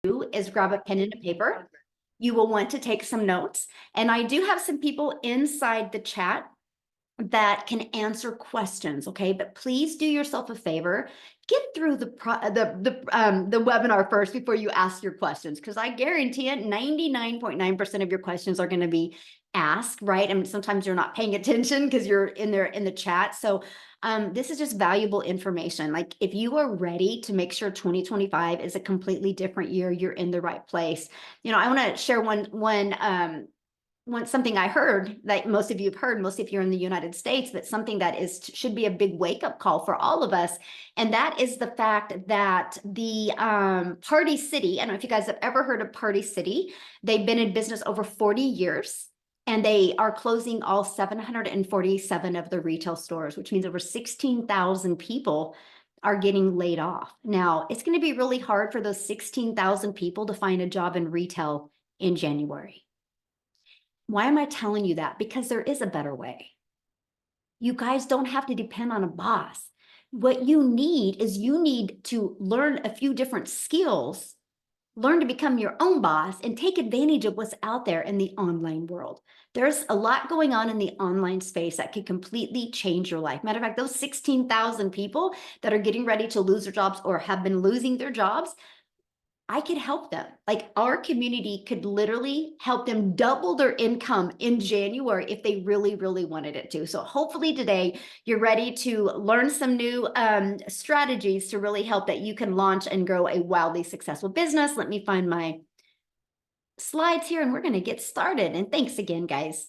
do is grab a pen and a paper. You will want to take some notes. And I do have some people inside the chat that can answer questions, okay? But please do yourself a favor, get through the webinar first before you ask your questions, because I guarantee it, 99.9% of your questions are going to be asked, right? And sometimes you're not paying attention because you're in there in the chat. So this is just valuable information. Like, if you are ready to make sure 2025 is a completely different year, you're in the right place. You know, I want to share something I heard that most of you have heard, most of you are in the United States, but something that should be a big wake-up call for all of us. And that is the fact that the Party City, I don't know if you guys have ever heard of Party City. They've been in business over 40 years, and they are closing all 747 of the retail stores, which means over 16,000 people are getting laid off. Now, it's going to be really hard for those 16,000 people to find a job in retail in January. Why am I telling you that? Because there is a better way. You guys don't have to depend on a boss. What you need is you need to learn a few different skills, learn to become your own boss, and take advantage of what's out there in the online world. There's a lot going on in the online space that could completely change your life. Matter of fact, those 16,000 people that are getting ready to lose their jobs or have been losing their jobs, I could help them. Like, our community could literally help them double their income in January if they really, really wanted it to. So hopefully today you're ready to learn some new strategies to really help that you can launch and grow a wildly successful business. Let me find my slides here and we're going to get started. And thanks again, guys,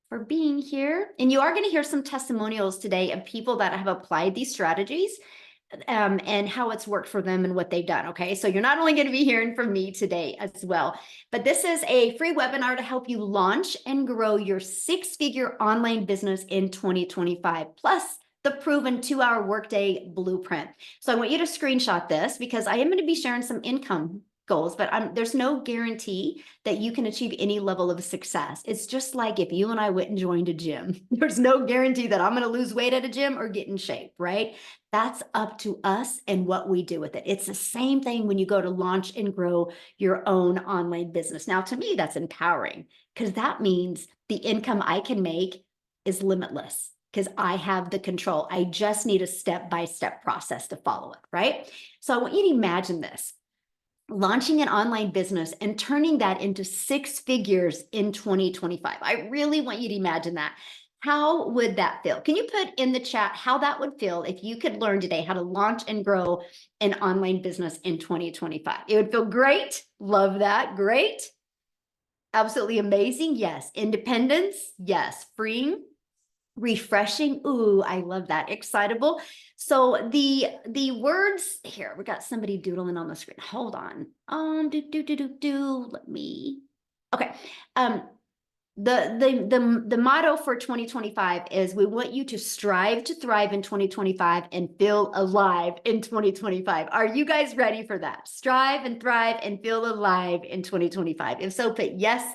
for being here. And you are going to hear some testimonials today of people that have applied these strategies and how it's worked for them and what they've done. Okay, so you're not only going to be hearing from me today as well, but this is a free webinar to help you launch and grow your six-figure online business in 2025, plus the proven 2-hour workday blueprint. So I want you to screenshot this because I am going to be sharing some income goals, but there's no guarantee that you can achieve any level of success. It's just like if you and I went and joined a gym. There's no guarantee that I'm going to lose weight at a gym or get in shape, right? That's up to us and what we do with it. It's the same thing when you go to launch and grow your own online business. Now, to me, that's empowering because that means the income I can make is limitless because I have the control. I just need a step-by-step process to follow it, right? So I want you to imagine this. Launching an online business and turning that into 6 figures in 2025. I really want you to imagine that. How would that feel? Can you put in the chat how that would feel if you could learn today how to launch and grow an online business in 2025? It would feel great. Love that. Great. Absolutely amazing. Yes. Independence. Yes. Freeing. Refreshing. Ooh, I love that. Excitable. So the words here, we got somebody doodling on the screen. Hold on. Let me. Okay. The motto for 2025 is we want you to strive to thrive in 2025 and feel alive in 2025. Are you guys ready for that? Strive and thrive and feel alive in 2025. If so, put yes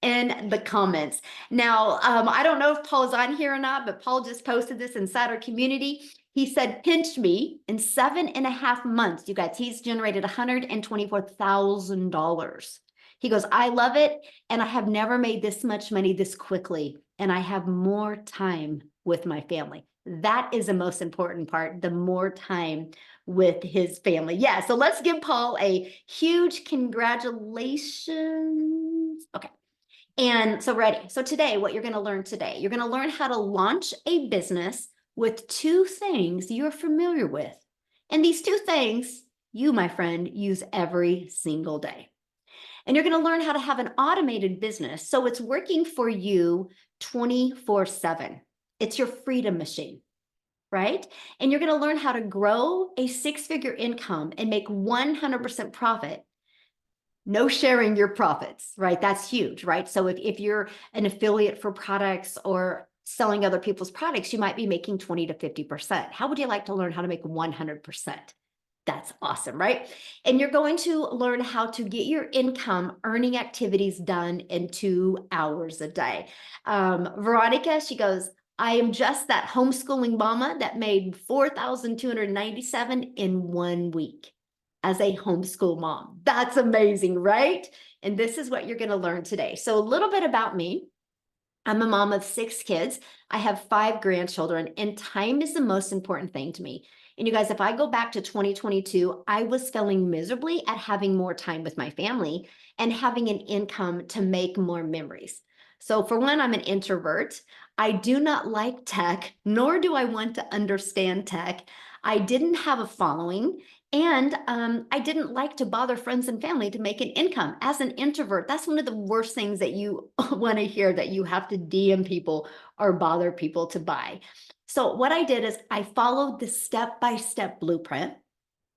in the comments. Now, I don't know if Paul's on here or not, but Paul just posted this inside our community. He said, pinch me in 7.5 months. You guys, he's generated $124,000. He goes, I love it. And I have never made this much money this quickly. And I have more time with my family. That is the most important part, the more time with his family. Yeah, so let's give Paul a huge congratulations. Okay. And so ready. So today, what you're going to learn today, you're going to learn how to launch a business with 2 things you're familiar with. And these 2 things you, my friend, use every single day. And you're going to learn how to have an automated business so it's working for you 24/7. It's your freedom machine, right? And you're going to learn how to grow a 6-figure income and make 100% profit. No sharing your profits, right? That's huge, right? So if you're an affiliate for products or selling other people's products, you might be making 20 to 50%. How would you like to learn how to make 100%? That's awesome, right? And you're going to learn how to get your income earning activities done in 2 hours a day. Veronica, she goes, I am just that homeschooling mama that made $4,297 in 1 week. as a homeschool mom. That's amazing, right? And this is what you're going to learn today. So a little bit about me. I'm a mom of 6 kids. I have 5 grandchildren, and time is the most important thing to me. And you guys, if I go back to 2022, I was failing miserably at having more time with my family and having an income to make more memories. So for one, I'm an introvert. I do not like tech, nor do I want to understand tech. I didn't have a following, and I didn't like to bother friends and family to make an income. As an introvert, that's one of the worst things that you want to hear, that you have to DM people or bother people to buy. So what I did is I followed the step-by-step blueprint.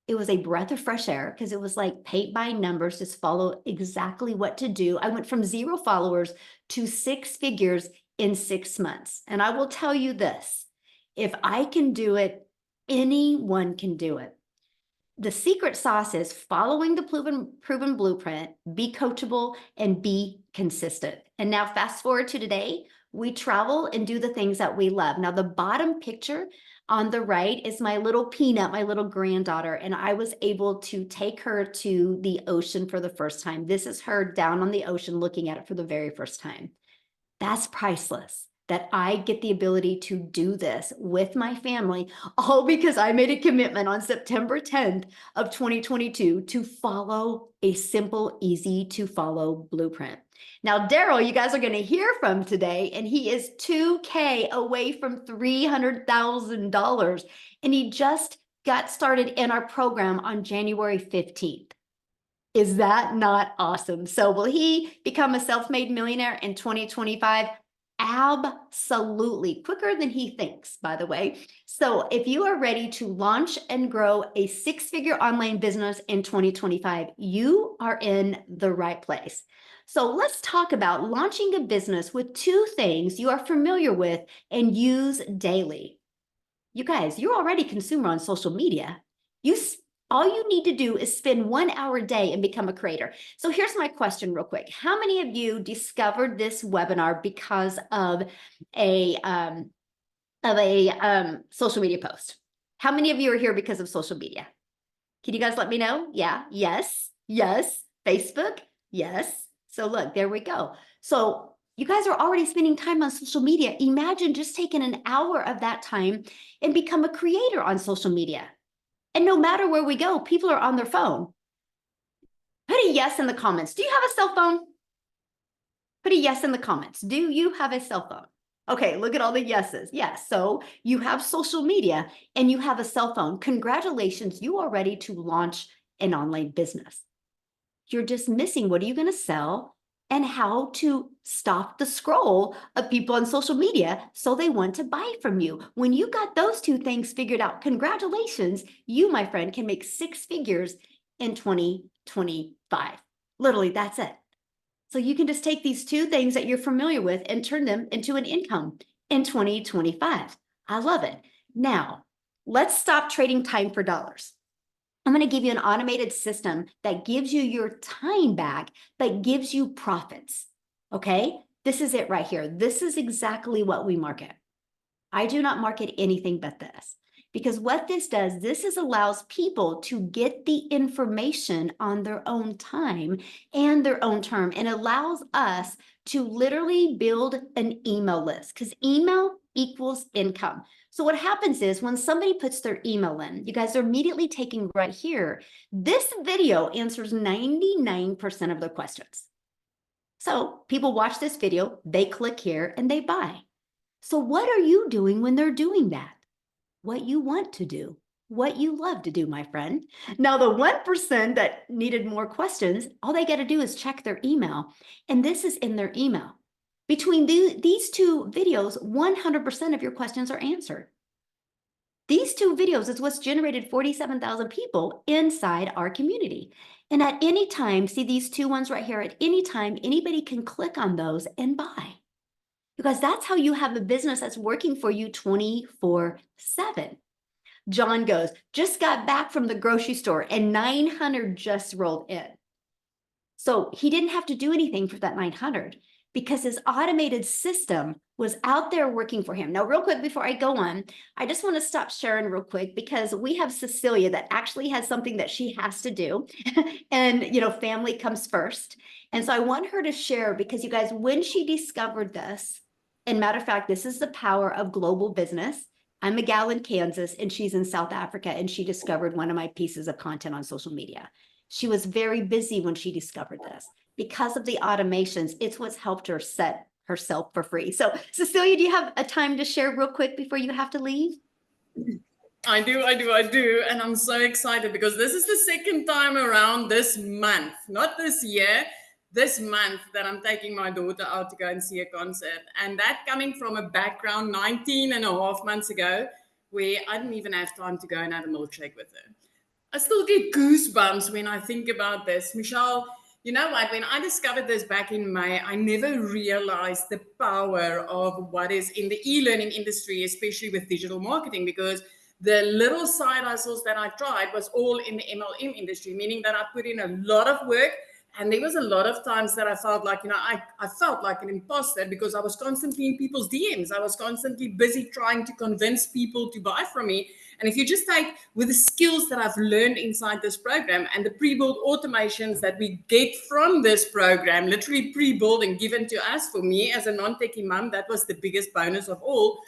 It was a breath of fresh air because it was like paint by numbers, just follow exactly what to do. I went from 0 followers to 6 figures in 6 months. And I will tell you this, if I can do it, anyone can do it. The secret sauce is following the proven blueprint, be coachable, and be consistent. And now fast forward to today, we travel and do the things that we love. Now the bottom picture on the right is my little Peanut, my little granddaughter, and I was able to take her to the ocean for the first time. This is her down on the ocean looking at it for the very first time. That's priceless, that I get the ability to do this with my family, all because I made a commitment on September 10th of 2022 to follow a simple, easy to follow blueprint. Now, Daryl, you guys are going to hear from today, and he is 2K away from $300,000, and he just got started in our program on January 15th. Is that not awesome? So will he become a self-made millionaire in 2025? Absolutely. Quicker than he thinks, by the way. So if you are ready to launch and grow a 6-figure online business in 2025, you are in the right place. So let's talk about launching a business with 2 things you are familiar with and use daily. You guys, you're already a consumer on social media. All you need to do is spend 1 hour a day and become a creator. So here's my question real quick. How many of you discovered this webinar because of a social media post? How many of you are here because of social media? Can you guys let me know? Yeah, yes, yes. Facebook, yes. So look, there we go. So you guys are already spending time on social media. Imagine just taking an hour of that time and become a creator on social media. And no matter where we go, people are on their phone. Put a yes in the comments. Do you have a cell phone? Put a yes in the comments. Do you have a cell phone? Okay, look at all the yeses. Yes, so you have social media and you have a cell phone. Congratulations, you are ready to launch an online business. You're just missing what are you going to sell and how to stop the scroll of people on social media so they want to buy from you. When you got those 2 things figured out, congratulations, you, my friend, can make 6 figures in 2025. Literally, that's it. So you can just take these 2 things that you're familiar with and turn them into an income in 2025. I love it. Now, let's stop trading time for dollars. I'm going to give you an automated system that gives you your time back, but gives you profits. Okay, this is it right here. This is exactly what we market. I do not market anything but this, because what this does, allows people to get the information on their own time and their own term, and allows us to literally build an email list, because email equals income. So what happens is when somebody puts their email in, you guys are immediately taking right here. This video answers 99% of their questions. So people watch this video, they click here and they buy. So what are you doing when they're doing that? What you want to do, what you love to do, my friend. Now, the 1% that needed more questions, all they got to do is check their email. And this is in their email. Between these 2 videos, 100% of your questions are answered. These 2 videos is what's generated 47,000 people inside our community. And at any time, see these 2 ones right here, at any time, anybody can click on those and buy. Because that's how you have a business that's working for you 24/7. John goes, just got back from the grocery store and 900 just rolled in. So he didn't have to do anything for that 900. because his automated system was out there working for him. Now, real quick, before I go on, I just want to stop Sharon real quick because we have Cecilia that actually has something that she has to do. And, family comes first. And so I want her to share because you guys, when she discovered this, and matter of fact, this is the power of global business. I'm a gal in Kansas and she's in South Africa, and she discovered one of my pieces of content on social media. She was very busy when she discovered this. Because of the automations, it's what's helped her set herself for free. So Cecilia, do you have a time to share real quick before you have to leave? I do. And I'm so excited because this is the second time around this month, not this year, this month that I'm taking my daughter out to go and see a concert. And that coming from a background 19 and a half months ago, where I didn't even have time to go and have a milkshake with her. I still get goosebumps when I think about this. Michelle, you know what? When I discovered this back in May, I never realized the power of what is in the e-learning industry, especially with digital marketing, because the little side hustles that I tried was all in the MLM industry, meaning that I put in a lot of work. And there was a lot of times that I felt like, I felt like an imposter because I was constantly in people's DMs. I was constantly busy trying to convince people to buy from me. And if you just take with the skills that I've learned inside this program and the pre-built automations that we get from this program, literally pre-built and given to us, for me as a non-techie mom, that was the biggest bonus of all.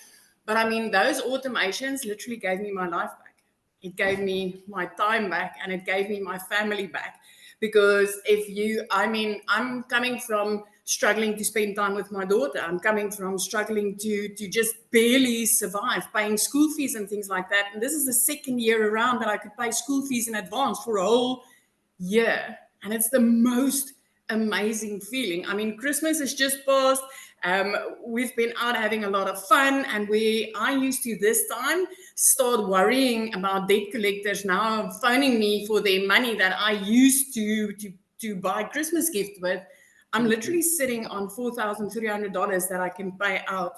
But I mean, those automations literally gave me my life back. It gave me my time back and it gave me my family back. Because I'm coming from struggling to spend time with my daughter. I'm coming from struggling to just barely survive, paying school fees and things like that. And this is the second year around that I could pay school fees in advance for a whole year. And it's the most amazing feeling. I mean, Christmas is just passed. We've been out having a lot of fun, and I used to this time start worrying about debt collectors now phoning me for their money that I used to buy Christmas gift with. I'm literally sitting on $4,300 that I can pay out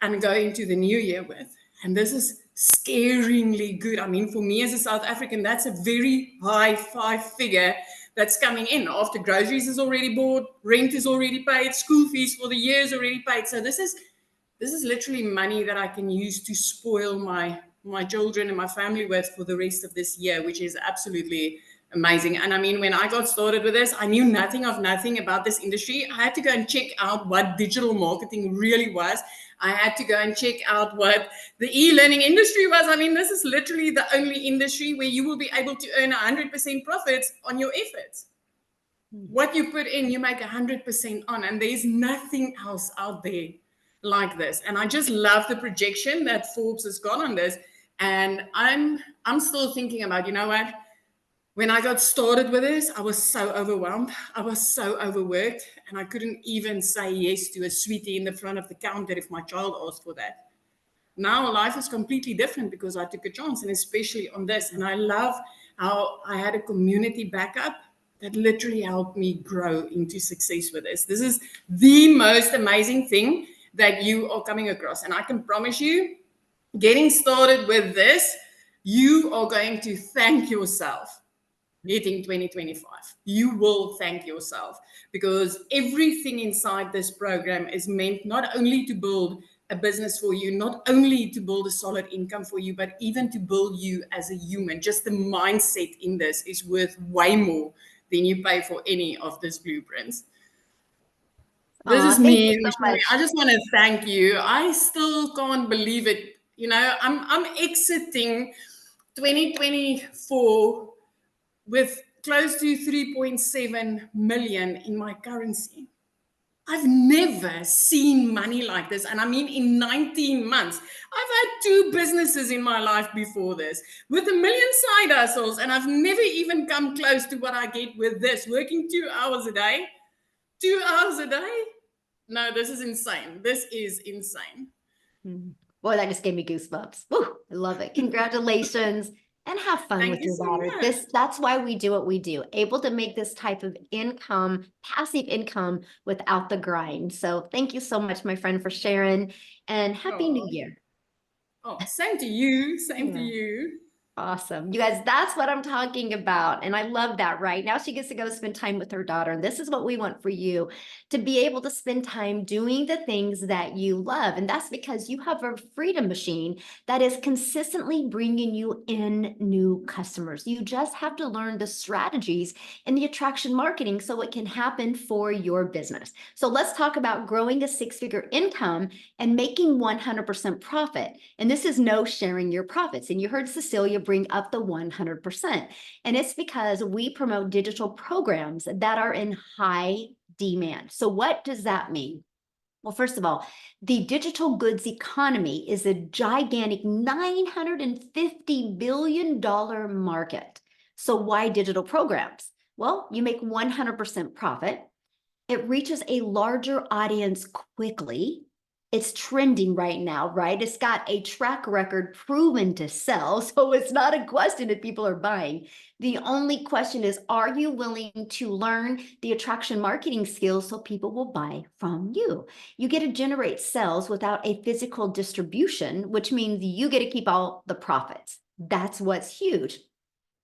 and go into the new year with. And this is scaringly good. I mean, for me as a South African, that's a very high five-figure that's coming in after groceries is already bought, rent is already paid, school fees for the year is already paid. So this is literally money that I can use to spoil my children and my family with for the rest of this year, which is absolutely amazing. And I mean, when I got started with this, I knew nothing about this industry. I had to go and check out what digital marketing really was. I had to go and check out what the e-learning industry was. I mean, this is literally the only industry where you will be able to earn 100% profits on your efforts. What you put in, you make 100% on, and there's nothing else out there like this. And I just love the projection that Forbes has got on this. And I'm still thinking about, you know what? When I got started with this, I was so overwhelmed. I was so overworked, and I couldn't even say yes to a sweetie in the front of the counter if my child asked for that. Now life is completely different because I took a chance, and especially on this. And I love how I had a community backup that literally helped me grow into success with this. This is the most amazing thing that you are coming across. And I can promise you, getting started with this, you are going to thank yourself. Hitting 2025, you will thank yourself, because everything inside this program is meant not only to build a business for you, not only to build a solid income for you, but even to build you as a human. Just the mindset in this is worth way more than you pay for any of these blueprints. This is me. So I just want to thank you. I still can't believe it. I'm exiting 2024 with close to 3.7 million in my currency. I've never seen money like this. And I mean, in 19 months, I've had 2 businesses in my life before this with 1 million side hustles. And I've never even come close to what I get with this, working 2 hours a day. 2 hours a day? No, this is insane. This is insane. Boy, that just gave me goosebumps. Woo, I love it. Congratulations. And have fun with your daughter. That's why we do what we do, able to make this type of income, passive income, without the grind. So thank you so much, my friend, for sharing, and Happy New Year. Oh, same to you. Same to you. Awesome. You guys, that's what I'm talking about. And I love that, right? Now she gets to go spend time with her daughter. And this is what we want for you, to be able to spend time doing the things that you love. And that's because you have a freedom machine that is consistently bringing you in new customers. You just have to learn the strategies in the attraction marketing so it can happen for your business. So let's talk about growing a six-figure income and making 100% profit. And this is no sharing your profits. And you heard Cecilia bring up the 100%. And it's because we promote digital programs that are in high demand. So what does that mean? Well, first of all, the digital goods economy is a gigantic $950 billion market. So why digital programs? Well, you make 100% profit. It reaches a larger audience quickly. It's trending right now, right? It's got a track record proven to sell. So it's not a question if people are buying. The only question is, are you willing to learn the attraction marketing skills so people will buy from you? You get to generate sales without a physical distribution, which means you get to keep all the profits. That's what's huge.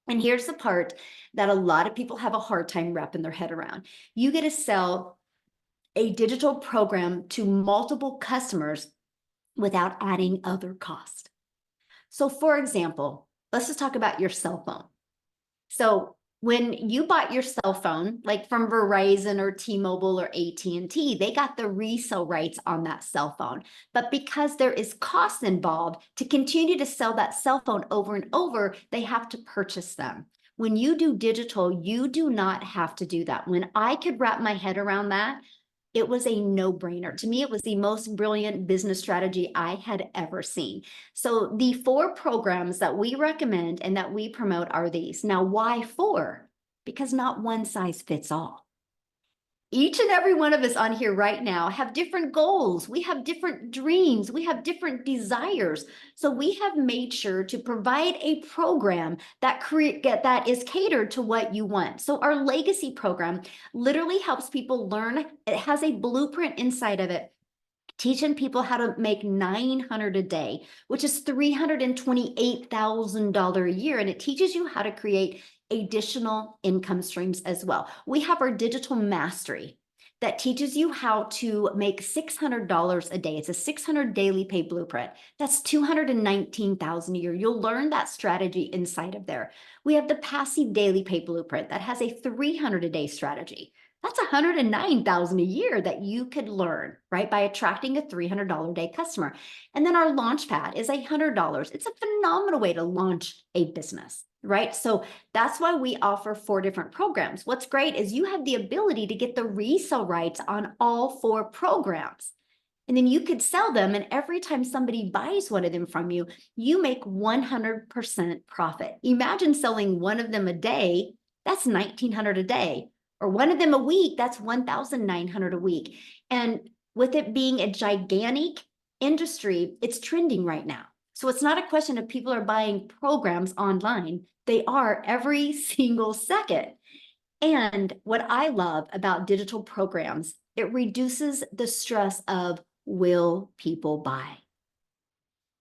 And here's the part that a lot of people have a hard time wrapping their head around. You get to sell a digital program to multiple customers without adding other cost. So for example, let's just talk about your cell phone. So when you bought your cell phone, like from Verizon or T-Mobile or AT&T, they got the resale rights on that cell phone. But because there is cost involved to continue to sell that cell phone over and over, they have to purchase them. When you do digital, you do not have to do that. When I could wrap my head around that, it was a no-brainer. To me, it was the most brilliant business strategy I had ever seen. So the 4 programs that we recommend and that we promote are these. Now, why 4? Because not one size fits all. Each and every one of us on here right now have different goals. We have different dreams. We have different desires. So we have made sure to provide a program that is catered to what you want. So our legacy program literally helps people learn. It has a blueprint inside of it, teaching people how to make $900 a day, which is $328,000 a year. And it teaches you how to create additional income streams as well. We have our digital mastery that teaches you how to make $600 a day. It's a 600 daily pay blueprint. That's $219,000 a year. You'll learn that strategy inside of there. We have the passive daily pay blueprint that has a 300 a day strategy. That's $109,000 a year that you could learn, right, by attracting a $300 a day customer. And then our launch pad is $100. It's a phenomenal way to launch a business, right? So that's why we offer 4 different programs. What's great is you have the ability to get the resale rights on all 4 programs. And then you could sell them, and every time somebody buys one of them from you, you make 100% profit. Imagine selling one of them a day, that's $1,900 a day. Or one of them a week, that's $1,900 a week. And with it being a gigantic industry, it's trending right now. So it's not a question of people are buying programs online. They are every single second. And what I love about digital programs, it reduces the stress of, will people buy?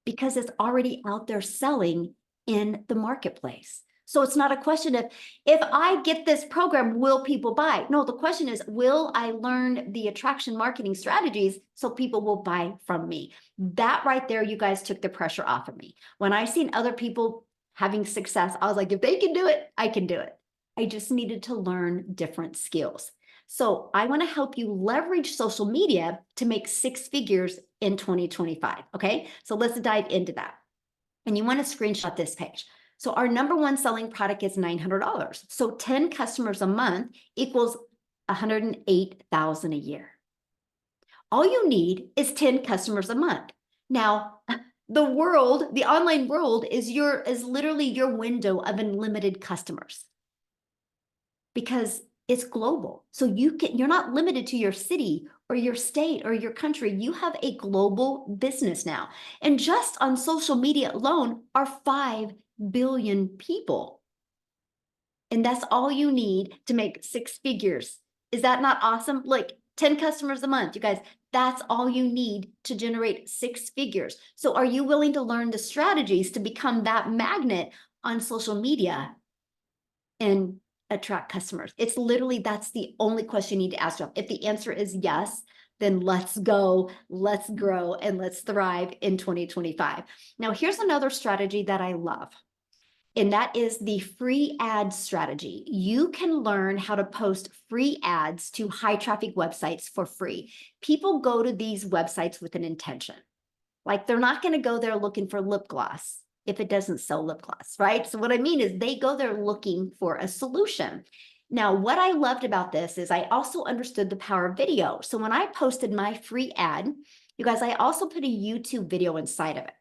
Because it's already out there selling in the marketplace. So it's not a question of, if I get this program, will people buy? No, the question is, will I learn the attraction marketing strategies so people will buy from me? That right there, you guys took the pressure off of me. When I seen other people having success, I was like, if they can do it, I can do it. I just needed to learn different skills. So I want to help you leverage social media to make 6 figures in 2025. Okay, so let's dive into that. And you want to screenshot this page. So our number 1 selling product is $900. So 10 customers a month equals $108,000 a year. All you need is 10 customers a month. Now, the online world is literally your window of unlimited customers, because it's global. So you're not limited to your city or your state or your country. You have a global business now. And just on social media alone are 5 billion people. And that's all you need to make 6 figures. Is that not awesome? Like 10 customers a month, you guys, that's all you need to generate 6 figures. So are you willing to learn the strategies to become that magnet on social media and attract customers? It's literally, that's the only question you need to ask yourself. If the answer is yes, then let's go, let's grow, and let's thrive in 2025. Now, here's another strategy that I love, and that is the free ad strategy. You can learn how to post free ads to high traffic websites for free. People go to these websites with an intention. Like, they're not going to go there looking for lip gloss if it doesn't sell lip gloss, right? So what I mean is they go there looking for a solution. Now, what I loved about this is I also understood the power of video. So when I posted my free ad, you guys, I also put a YouTube video inside of it.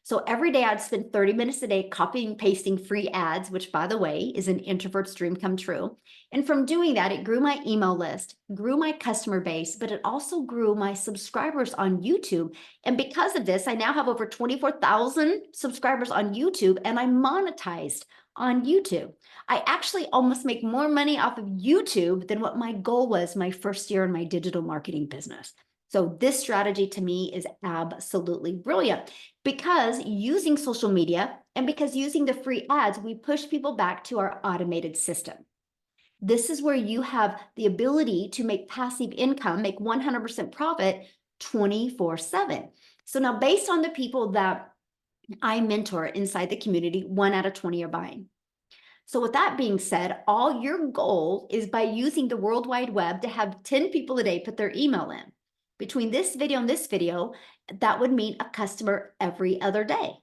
So every day I'd spend 30 minutes a day copying, pasting free ads, which, by the way, is an introvert's dream come true. And from doing that, it grew my email list, grew my customer base, but it also grew my subscribers on YouTube. And because of this, I now have over 24,000 subscribers on YouTube, and I'm monetized on YouTube. I actually almost make more money off of YouTube than what my goal was my first year in my digital marketing business. So this strategy to me is absolutely brilliant, because using social media and because using the free ads, we push people back to our automated system. This is where you have the ability to make passive income, make 100% profit 24/7. So now, based on the people that I mentor inside the community, 1 out of 20 are buying. So with that being said, all your goal is, by using the World Wide Web, to have 10 people a day put their email in. Between this video and this video, that would mean a customer every other day.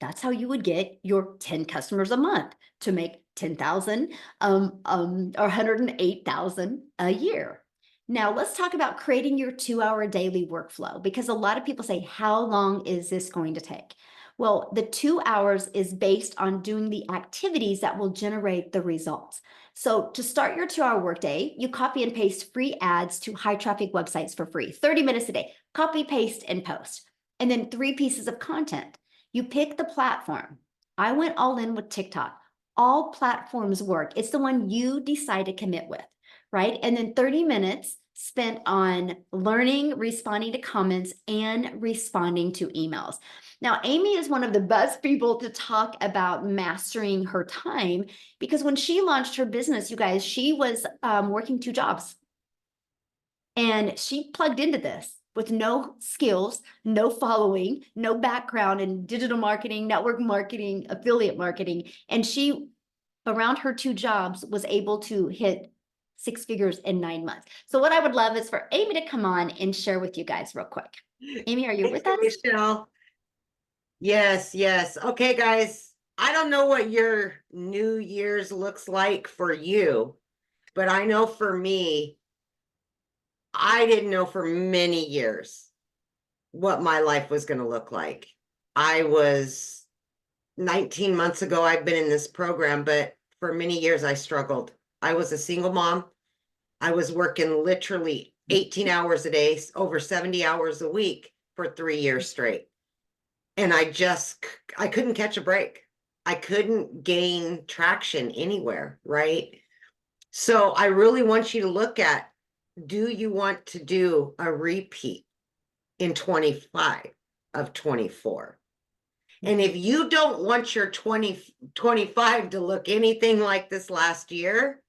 That's how you would get your 10 customers a month to make 10,000 or 108,000 a year. Now let's talk about creating your 2-hour daily workflow, because a lot of people say, how long is this going to take? Well, the 2 hours is based on doing the activities that will generate the results. So to start your 2-hour workday, you copy and paste free ads to high traffic websites for free, 30 minutes a day, copy, paste, and post. And then 3 pieces of content. You pick the platform. I went all in with TikTok. All platforms work. It's the one you decide to commit with, right? And then 30 minutes spent on learning, responding to comments, and responding to emails. Now, Amy is one of the best people to talk about mastering her time, because when she launched her business, you guys, she was working 2 jobs. And she plugged into this with no skills, no following, no background in digital marketing, network marketing, affiliate marketing. And she, around her 2 jobs, was able to hit 6 figures in 9 months. So what I would love is for Amy to come on and share with you guys real quick. Amy, are you with us? Michelle. Yes, yes. Okay, guys. I don't know what your New Year's looks like for you, but I know for me, I didn't know for many years what my life was going to look like. I was 19 months ago, I've been in this program, but for many years I struggled. I was a single mom. I was working literally 18 hours a day, over 70 hours a week for 3 years straight. And I couldn't catch a break. I couldn't gain traction anywhere, right? So I really want you to look at, do you want to do a repeat in 25 of 24? And if you don't want your 2025 to look anything like this last year,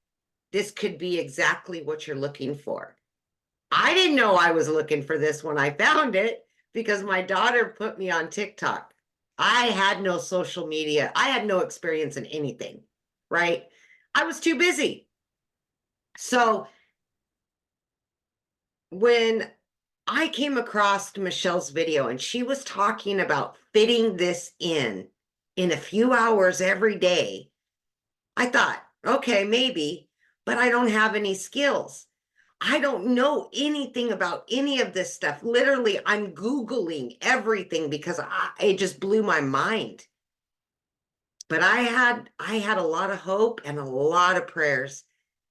this could be exactly what you're looking for. I didn't know I was looking for this when I found it, because my daughter put me on TikTok. I had no social media. I had no experience in anything, right? I was too busy. So when I came across Michelle's video and she was talking about fitting this in a few hours every day, I thought, okay, maybe, but I don't have any skills. I don't know anything about any of this stuff. Literally, I'm Googling everything because it just blew my mind. But I had a lot of hope and a lot of prayers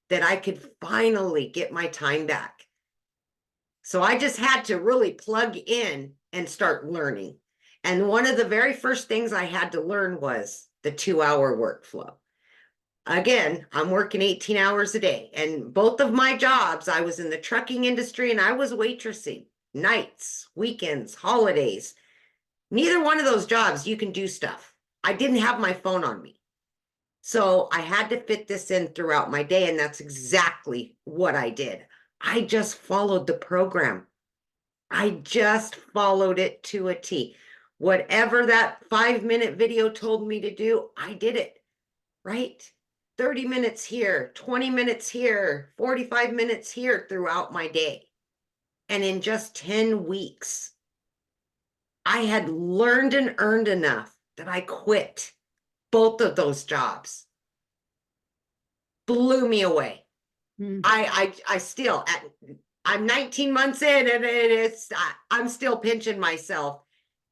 that I could finally get my time back. So I just had to really plug in and start learning. And one of the very first things I had to learn was the 2-hour workflow. Again, I'm working 18 hours a day, and both of my jobs, I was in the trucking industry and I was waitressing, nights, weekends, holidays. Neither one of those jobs, you can do stuff. I didn't have my phone on me. So I had to fit this in throughout my day, and that's exactly what I did. I just followed the program. I just followed it to a T. Whatever that 5-minute video told me to do, I did it, right? 30 minutes here, 20 minutes here, 45 minutes here throughout my day. And in just 10 weeks, I had learned and earned enough that I quit both of those jobs. Blew me away. Mm. I still, I'm 19 months in, and I'm still pinching myself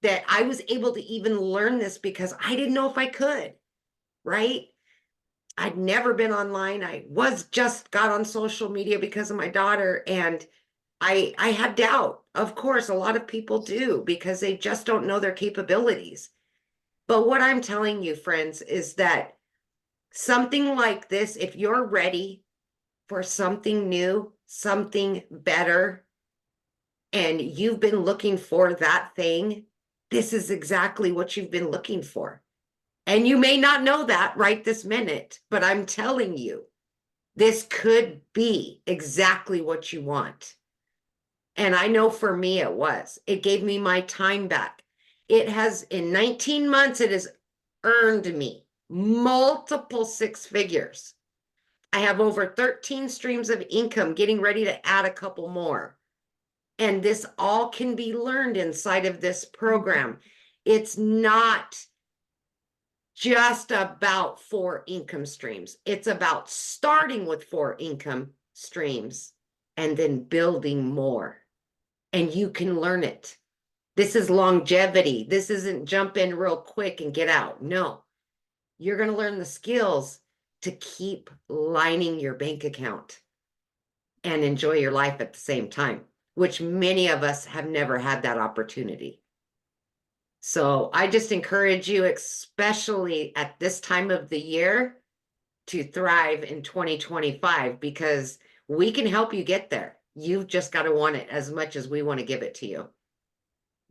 that I was able to even learn this because I didn't know if I could, right? I'd never been online. I got on social media because of my daughter, and I had doubt. Of course, a lot of people do because they just don't know their capabilities. But what I'm telling you, friends, is that something like this, if you're ready for something new, something better, and you've been looking for that thing, this is exactly what you've been looking for. And you may not know that right this minute, but I'm telling you, this could be exactly what you want. And I know for me it was. It gave me my time back. It has, in 19 months, it has earned me multiple 6 figures. I have over 13 streams of income, getting ready to add a couple more. And this all can be learned inside of this program. It's not just about 4 income streams. It's about starting with 4 income streams and then building more. And you can learn it. This is longevity. This isn't jump in real quick and get out. No, you're going to learn the skills to keep lining your bank account and enjoy your life at the same time, which many of us have never had that opportunity. So I just encourage you, especially at this time of the year, to thrive in 2025, because we can help you get there. You've just got to want it as much as we want to give it to you.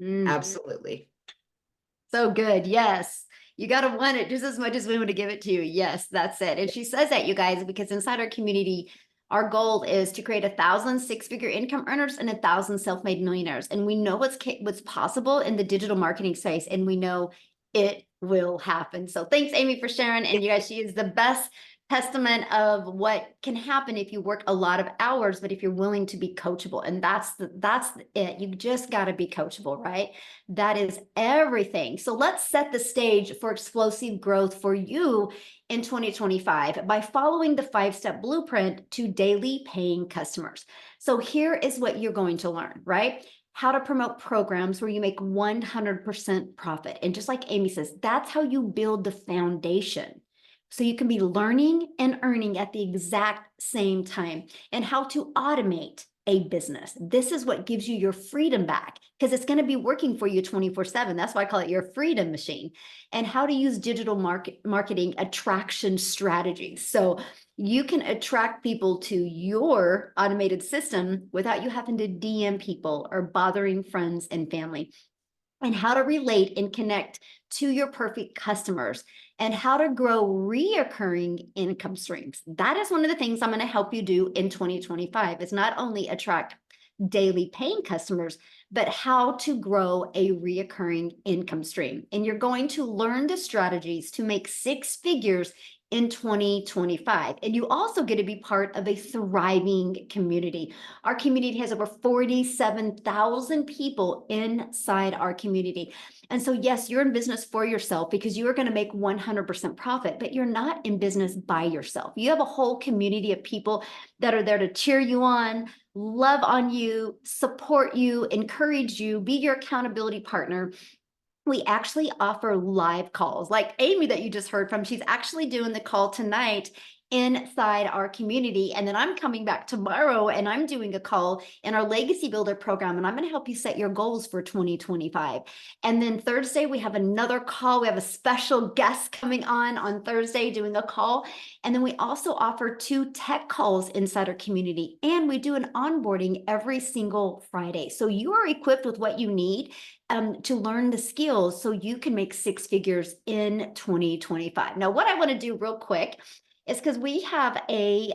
Mm. Absolutely. So good. Yes. You got to want it just as much as we want to give it to you. Yes, that's it. And she says that, you guys, because inside our community, our goal is to create 1,000 6-figure income earners and 1,000 self-made millionaires. And we know what's possible in the digital marketing space, and we know it will happen. So thanks, Amy, for sharing. And you guys, she is the best testament of what can happen if you work a lot of hours, but if you're willing to be coachable. And that's it. You just got to be coachable, right? That is everything. So let's set the stage for explosive growth for you in 2025 by following the 5-step blueprint to daily paying customers. So here is what you're going to learn, right? How to promote programs where you make 100% profit. And just like Amy says, that's how you build the foundation. So you can be learning and earning at the exact same time, and how to automate a business. This is what gives you your freedom back, because it's going to be working for you 24/7. That's why I call it your freedom machine. And how to use digital marketing attraction strategies. So you can attract people to your automated system without you having to DM people or bothering friends and family. And how to relate and connect to your perfect customers, and how to grow reoccurring income streams. That is one of the things I'm going to help you do in 2025, is not only attract daily paying customers, but how to grow a reoccurring income stream. And you're going to learn the strategies to make 6 figures in 2025. And you also get to be part of a thriving community. Our community has over 47,000 people inside our community. And so, yes, you're in business for yourself because you are going to make 100% profit, but you're not in business by yourself. You have a whole community of people that are there to cheer you on, love on you, support you, encourage you, be your accountability partner. We actually offer live calls like Amy that you just heard from. She's actually doing the call tonight inside our community. And then I'm coming back tomorrow and I'm doing a call in our Legacy Builder program, and I'm going to help you set your goals for 2025. And then Thursday, we have another call. We have a special guest coming on Thursday doing a call. And then we also offer 2 tech calls inside our community, and we do an onboarding every single Friday. So you are equipped with what you need to learn the skills so you can make 6 figures in 2025. Now, what I want to do real quick is because we have a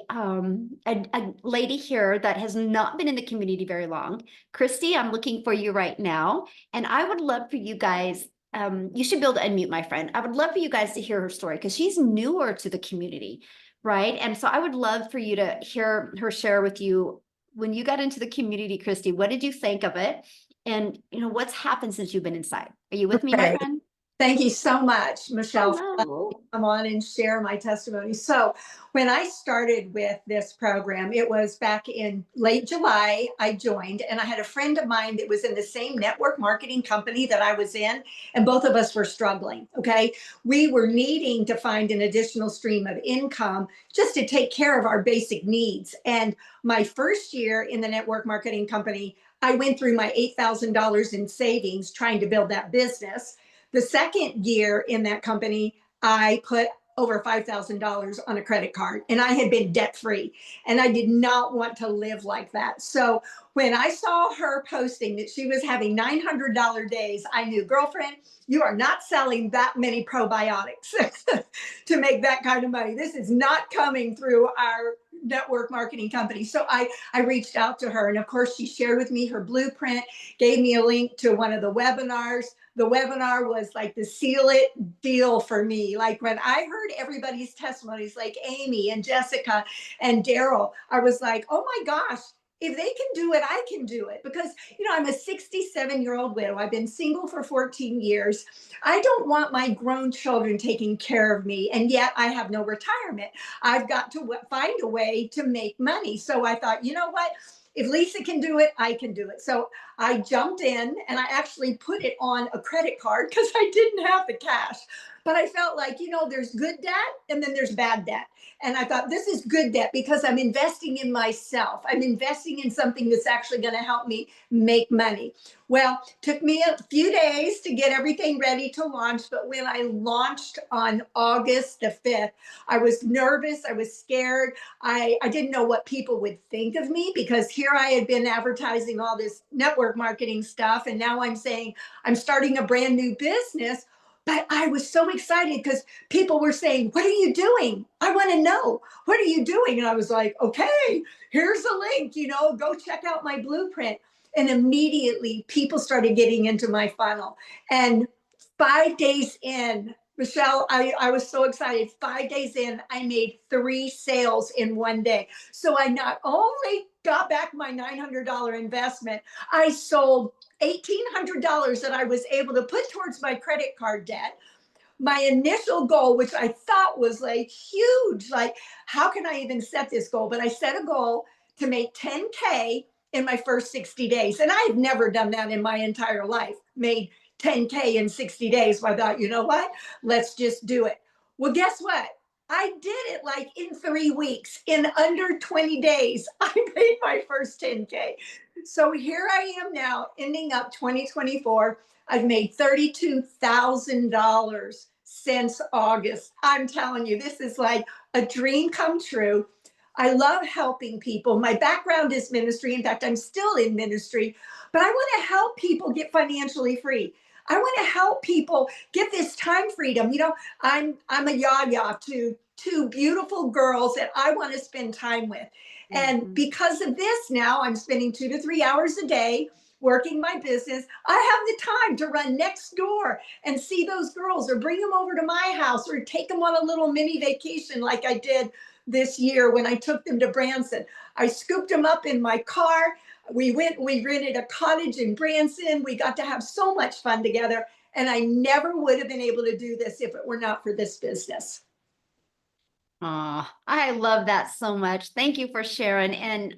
lady here that has not been in the community very long. Christy, I'm looking for you right now. And I would love for you guys, you should be able to unmute, my friend. I would love for you guys to hear her story because she's newer to the community, right? And so I would love for you to hear her share with you, when you got into the community, Christy, what did you think of it? And what's happened since you've been inside? Are you with me, my Okay. friend? Thank you so much, Michelle, for Hello. come on and share my testimony. So when I started with this program, it was back in late July, I joined, and I had a friend of mine that was in the same network marketing company that I was in, and both of us were struggling, okay? We were needing to find an additional stream of income just to take care of our basic needs. And my first year in the network marketing company, I went through my $8,000 in savings trying to build that business. The second year in that company, I put over $5,000 on a credit card, and I had been debt free, and I did not want to live like that. So when I saw her posting that she was having $900 days, I knew, girlfriend, you are not selling that many probiotics to make that kind of money. This is not coming through our network marketing company. So I reached out to her, and of course she shared with me her blueprint, gave me a link to one of the webinars. The webinar was like the seal it deal for me. Like when I heard everybody's testimonies, like Amy and Jessica and Daryl, I was like, oh my gosh, if they can do it, I can do it. Because, I'm a 67-year-old widow. I've been single for 14 years. I don't want my grown children taking care of me. And yet I have no retirement. I've got to find a way to make money. So I thought, you know what? If Lisa can do it, I can do it. So I jumped in and I actually put it on a credit card because I didn't have the cash. But I felt like, there's good debt and then there's bad debt. And I thought, this is good debt because I'm investing in myself. I'm investing in something that's actually going to help me make money. Well, took me a few days to get everything ready to launch. But when I launched on August the 5th, I was nervous. I was scared. I didn't know what people would think of me because here I had been advertising all this network marketing stuff. And now I'm saying I'm starting a brand new business. But I was so excited because people were saying, what are you doing? I want to know. What are you doing? And I was like, okay, here's a link, go check out my blueprint. And immediately people started getting into my funnel. And 5 days in, Michelle, I was so excited. 5 days in, I made 3 sales in one day. So I not only got back my $900 investment, I sold $1,800 that I was able to put towards my credit card debt. My initial goal, which I thought was like huge, like how can I even set this goal? But I set a goal to make 10K in my first 60 days. And I had never done that in my entire life, made 10K in 60 days. So I thought, you know what? Let's just do it. Well, guess what? I did it like in 3 weeks. In under 20 days, I made my first 10K. So here I am now, ending up 2024. I've made $32,000 since August. I'm telling you, this is like a dream come true. I love helping people. My background is ministry. In fact, I'm still in ministry, but I want to help people get financially free. I want to help people get this time freedom. I'm a yaya to 2 beautiful girls that I want to spend time with. And because of this, now I'm spending 2 to 3 hours a day working my business. I have the time to run next door and see those girls or bring them over to my house or take them on a little mini vacation like I did this year when I took them to Branson. I scooped them up in my car. We rented a cottage in Branson. We got to have so much fun together. And I never would have been able to do this if it were not for this business. Oh, I love that so much. Thank you for sharing. And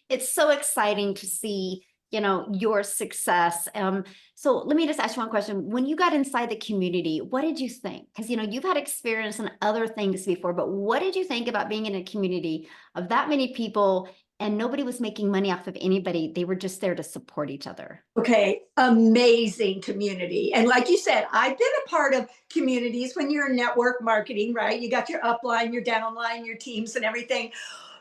it's so exciting to see, your success. So let me just ask you one question. When you got inside the community, what did you think? Because, you've had experience in other things before, but what did you think about being in a community of that many people and nobody was making money off of anybody? They were just there to support each other. Okay, amazing community. And like you said, I've been a part of communities when you're in network marketing, right? You got your upline, your downline, your teams and everything.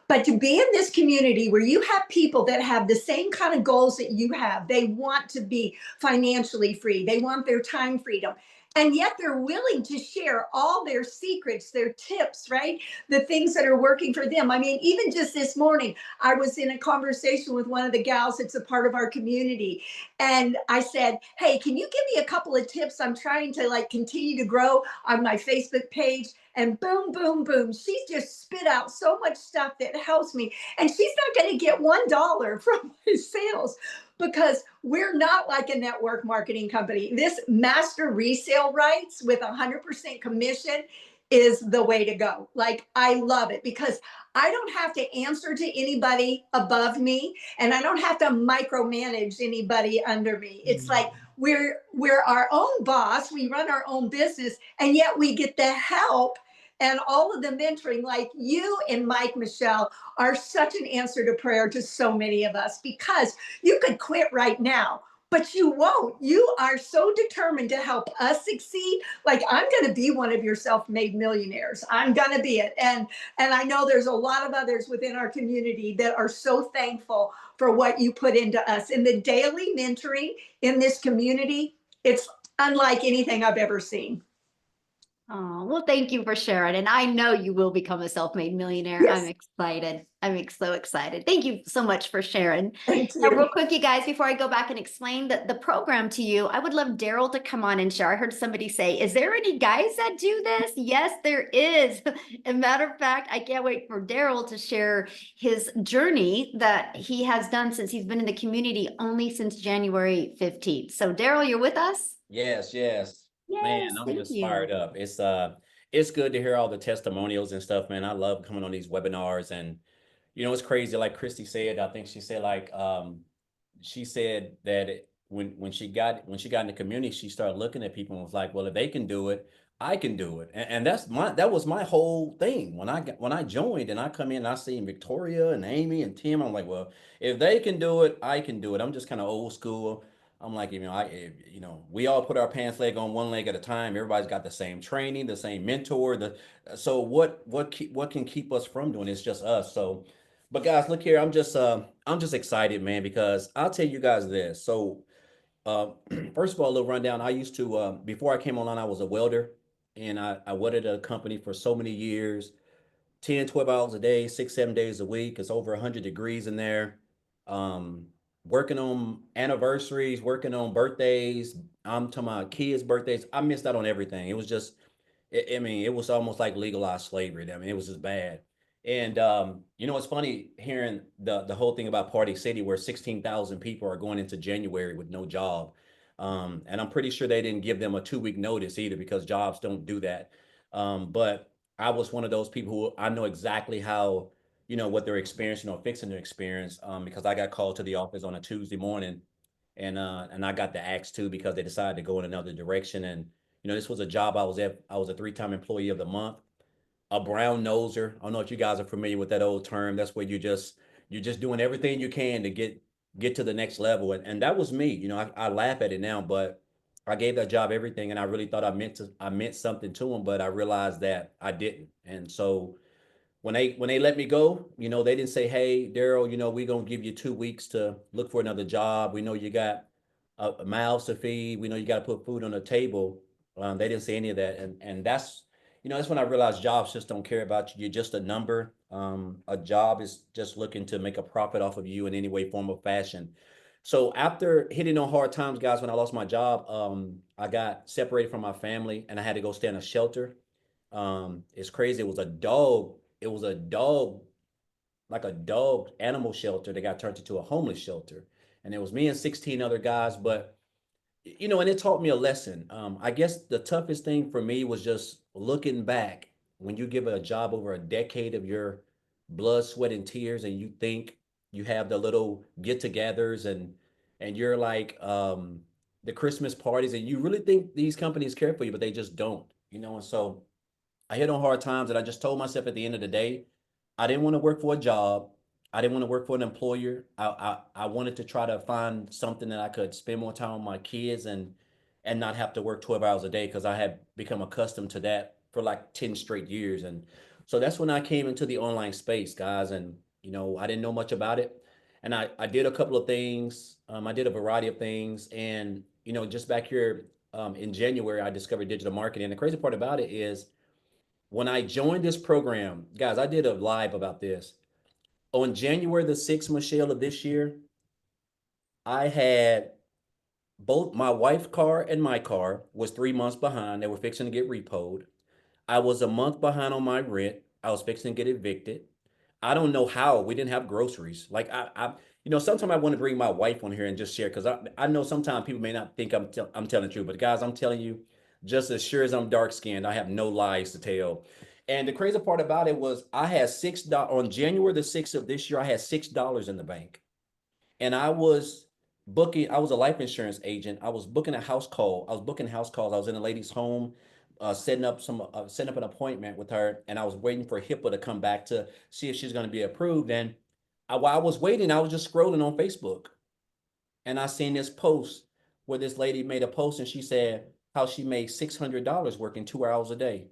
But to be in this community where you have people that have the same kind of goals that you have, they want to be financially free, they want their time freedom. And yet they're willing to share all their secrets, their tips, right? The things that are working for them. I mean, even just this morning, I was in a conversation with one of the gals that's a part of our community. And I said, hey, can you give me a couple of tips? I'm trying to continue to grow on my Facebook page. And boom, boom, boom. She just spit out so much stuff that helps me. And she's not going to get $1 from my sales because we're not like a network marketing company. This master resale rights with 100% commission is the way to go. I love it because I don't have to answer to anybody above me and I don't have to micromanage anybody under me. It's like we're our own boss. We run our own business and yet we get the help and all of the mentoring. Like you and Mike Michelle are such an answer to prayer to so many of us because you could quit right now, but you won't. You are so determined to help us succeed. Like I'm going to be one of your self-made millionaires. I'm going to be it. And I know there's a lot of others within our community that are so thankful for what you put into us. And the daily mentoring in this community, it's unlike anything I've ever seen. Oh, well, thank you for sharing. And I know you will become a self-made millionaire. Yes. I'm excited. So excited. Thank you so much for sharing. Thank Now, you. real quick, you guys, before I go back and explain the program to you, I would love Daryl to come on and share. I heard somebody say, is there any guys that do this? Yes, there is. As a matter of fact, I can't wait for Daryl to share his journey that he has done since he's been in the community only since January 15th. So Daryl, you're with us? Yes, yes. Man, Yes, I'm thank just you. fired up. It's good to hear all the testimonials and stuff, man. I love coming on these webinars and it's crazy. Like Christy said, I think she said she said that when she got in the community, she started looking at people and was like, well, if they can do it, I can do it. And that was my whole thing. When I joined and I come in and I see Victoria and Amy and Tim, I'm like, well, if they can do it, I can do it. I'm just kind of old school. I'm like, we all put our pants leg on one leg at a time. Everybody's got the same training, the same mentor. So what can keep us from doing it? It's just us. So, but guys, look here. I'm just excited, man, because I'll tell you guys this. So, first of all, a little rundown. I used to before I came online, I was a welder, and I welded at a company for so many years. 10, 12 hours a day, 6, 7 days a week. It's over 100 degrees in there. Um, Working on anniversaries, working on birthdays. I'm talking about kids' birthdays. I missed out on everything. It was just, I mean, it was almost like legalized slavery. I mean, it was just bad. And it's funny hearing the whole thing about Party City, where 16,000 people are going into January with no job. And I'm pretty sure they didn't give them a 2 week notice either, because jobs don't do that. But I was one of those people who I know exactly how, what they're experiencing or fixing to experience, because I got called to the office on a Tuesday morning, and I got the axe too, because they decided to go in another direction. And this was a job I was at. I was a 3-time employee of the month, a brown noser. I don't know if you guys are familiar with that old term. That's where you're just doing everything you can to get to the next level. And that was me. I laugh at it now, but I gave that job everything, and I really thought I meant something to them, but I realized that I didn't. And so when they let me go, they didn't say, hey, Daryl, we're gonna give you 2 weeks to look for another job. We know you got a mouths to feed. We know you got to put food on the table. They didn't say any of that, and that's when I realized jobs just don't care about you. You're just a number. A job is just looking to make a profit off of you in any way, form, or fashion. So after hitting on hard times, guys, when I lost my job, I got separated from my family and I had to go stay in a shelter. It's crazy. It was a dog, like a dog animal shelter that got turned into a homeless shelter. And it was me and 16 other guys. But, and it taught me a lesson. I guess the toughest thing for me was just looking back when you give a job over a decade of your blood, sweat, and tears, and you think you have the little get togethers and you're like the Christmas parties, and you really think these companies care for you, but they just don't, you know. And so I hit on hard times, and I just told myself at the end of the day, I didn't want to work for a job. I didn't want to work for an employer. I wanted to try to find something that I could spend more time with my kids and not have to work 12 hours a day, because I had become accustomed to that for like 10 straight years. And so that's when I came into the online space, guys. And, you know, I didn't know much about it. And I did a couple of things. I did a variety of things. And, you know, just back here in January, I discovered digital marketing. And the crazy part about it is, when I joined this program, guys, I did a live about this. On January the 6th, Michelle, of this year, I had both my wife's car and my car was 3 months behind. They were fixing to get repoed. I was a month behind on my rent. I was fixing to get evicted. I don't know how we didn't have groceries. Like you know, sometimes I want to bring my wife on here and just share, because I know sometimes people may not think I'm telling the truth, but guys, I'm telling you, just as sure as I'm dark skinned, I have no lies to tell. And the crazy part about it was, I had $6 on January the 6th of this year. I had $6 in the bank, and I was booking. I was a life insurance agent. I was booking a house call. I was booking house calls. I was in a lady's home, setting up an appointment with her, and I was waiting for HIPAA to come back to see if she's going to be approved. And while I was waiting, I was just scrolling on Facebook, and I seen this post where this lady made a post, and she said how she made $600 working 2 hours a day.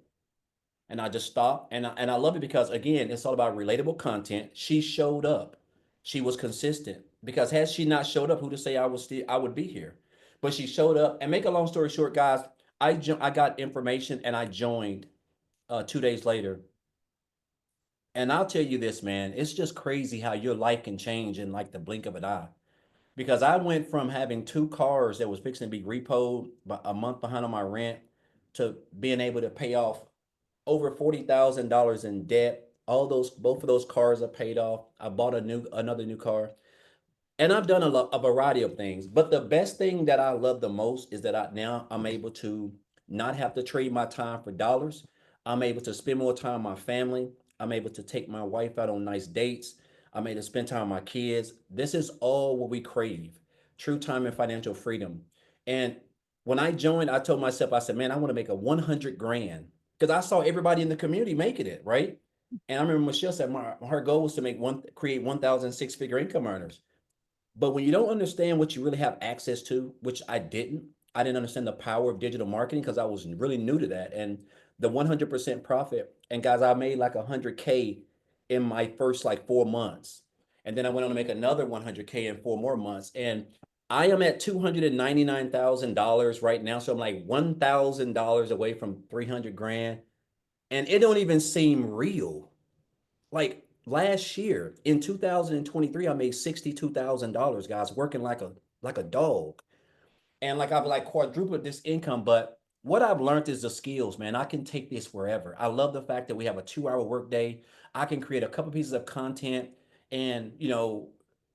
And I just stopped, and I love it, because again, it's all about relatable content. She showed up. She was consistent, because had she not showed up, who to say I would be here? But she showed up. And make a long story short, guys, I got information and I joined 2 days later. And I'll tell you this, man, it's just crazy how your life can change in like the blink of an eye. Because I went from having two cars that was fixing to be repoed, a month behind on my rent, to being able to pay off over $40,000 in debt. Both of those cars are paid off. I bought another new car, and I've done a variety of things. But the best thing that I love the most is that I'm able to not have to trade my time for dollars. I'm able to spend more time with my family. I'm able to take my wife out on nice dates. I'm able to spend time with my kids. This is all what we crave: true time and financial freedom. And when I joined, I told myself, I said, man, I want to make a 100 grand, because I saw everybody in the community making it, right? And I remember Michelle said her goal was to create 1,000 six-figure income earners. But when you don't understand what you really have access to, which I didn't understand the power of digital marketing, because I was really new to that. And the 100% profit. And guys, I made like 100K in my first like 4 months. And then I went on to make another 100K in 4 more months. And I am at $299,000 right now. So I'm like $1,000 away from 300 grand. And it don't even seem real. Like last year in 2023, I made $62,000, guys, working like a dog. And like I've like quadrupled this income. But what I've learned is the skills, man. I can take this wherever. I love the fact that we have a 2 hour workday. I can create a couple pieces of content, and you know,